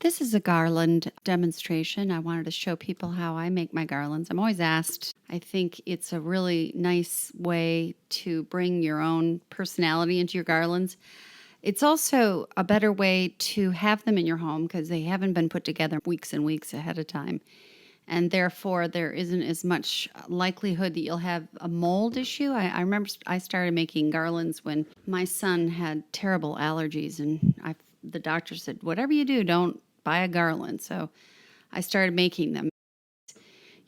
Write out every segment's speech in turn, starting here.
This is a garland demonstration. I wanted to show people how I make my garlands. I'm always asked. I think it's a really nice way to bring your own personality into your garlands. It's also a better way to have them in your home because they haven't been put together weeks and weeks ahead of time. And therefore, there isn't as much likelihood that you'll have a mold issue. I remember I started making garlands when my son had terrible allergies, and the doctor said, whatever you do, don't buy a garland. So I started making them.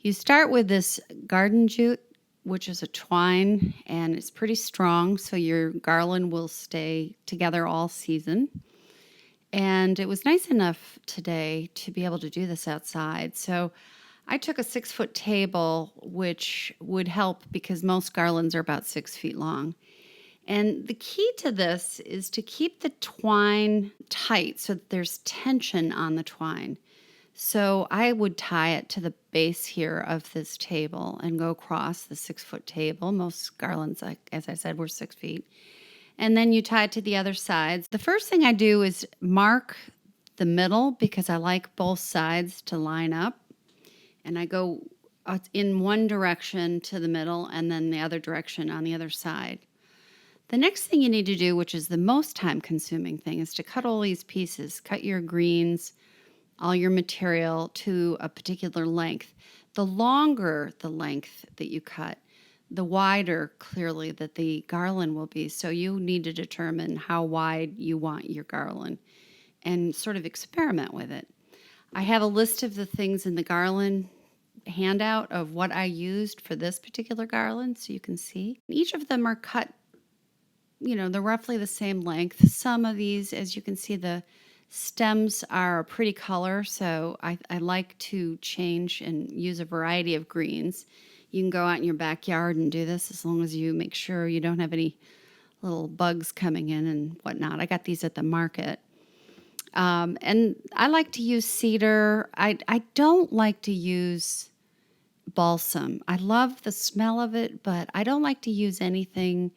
You start with this garden jute, which is a twine, and it's pretty strong, so your garland will stay together all season. And it was nice enough today to be able to do this outside. So I took a 6-foot table, which would help because most garlands are about 6 feet long. And the key to this is to keep the twine tight so that there's tension on the twine. So I would tie it to the base here of this table and go across the 6-foot table. Most garlands, as I said, were 6 feet. And then you tie it to the other sides. The first thing I do is mark the middle because I like both sides to line up. And I go in one direction to the middle and then the other direction on the other side. The next thing you need to do, which is the most time-consuming thing, is to cut all these pieces. Cut your greens, all your material to a particular length. The longer the length that you cut, the wider, clearly, that the garland will be. So you need to determine how wide you want your garland and sort of experiment with it. I have a list of the things in the garland handout of what I used for this particular garland, so you can see. Each of them are cut, they're roughly the same length. Some of these, as you can see, the stems are a pretty color, so I like to change and use a variety of greens. You can go out in your backyard and do this as long as you make sure you don't have any little bugs coming in and whatnot. I got these at the market. And I like to use cedar. I don't like to use balsam. I love the smell of it, but I don't like to use anything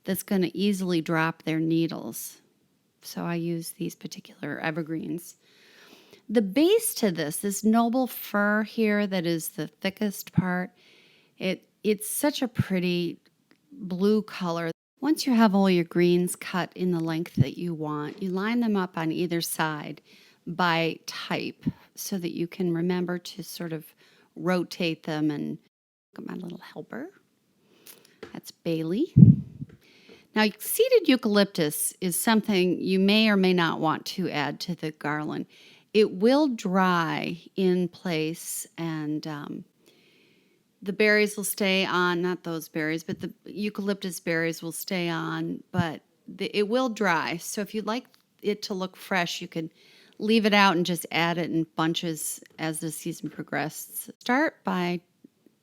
that's going to easily drop their needles. So I use these particular evergreens. The base to this noble fir here that is the thickest part, it's such a pretty blue color. Once you have all your greens cut in the length that you want, you line them up on either side by type so that you can remember to sort of rotate them. And look at my little helper. That's Bailey. Now, seeded eucalyptus is something you may or may not want to add to the garland. It will dry in place, and the berries will stay on, not those berries, but the eucalyptus berries will stay on, but it will dry. So if you'd like it to look fresh, you can leave it out and just add it in bunches as the season progresses. Start by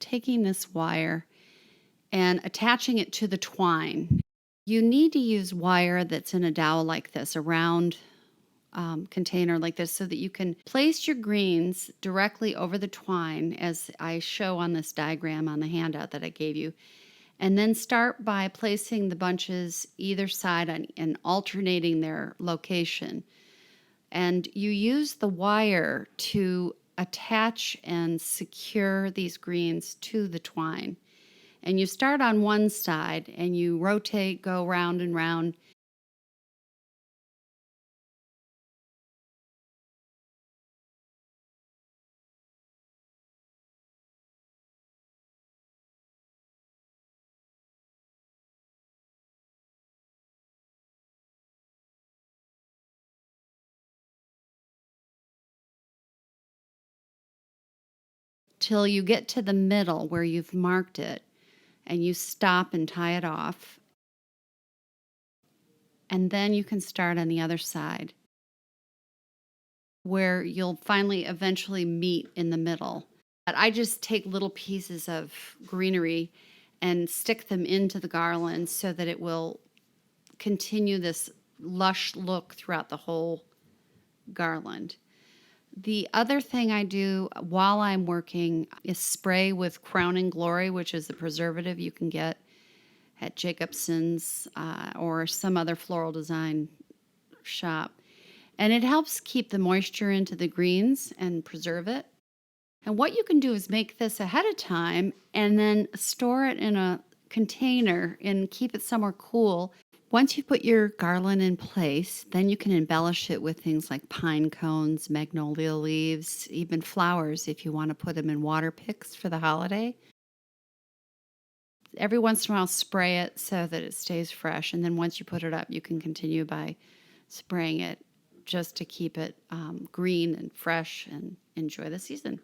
taking this wire and attaching it to the twine. You need to use wire that's in a dowel like this, a round container like this, so that you can place your greens directly over the twine as I show on this diagram on the handout that I gave you. And then start by placing the bunches either side and alternating their location. And you use the wire to attach and secure these greens to the twine. And you start on one side and you rotate, go round and round. Till you get to the middle where you've marked it, and you stop and tie it off. And then you can start on the other side where you'll finally eventually meet in the middle. I just take little pieces of greenery and stick them into the garland so that it will continue this lush look throughout the whole garland. The other thing I do while I'm working is spray with Crowning Glory, which is the preservative you can get at Jacobson's or some other floral design shop. And it helps keep the moisture into the greens and preserve it. And what you can do is make this ahead of time and then store it in a container and keep it somewhere cool. Once you put your garland in place, then you can embellish it with things like pine cones, magnolia leaves, even flowers if you want to put them in water picks for the holiday. Every once in a while, spray it so that it stays fresh. And then once you put it up, you can continue by spraying it just to keep it green and fresh and enjoy the season.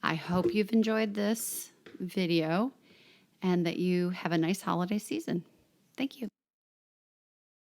I hope you've enjoyed this video and that you have a nice holiday season. Thank you.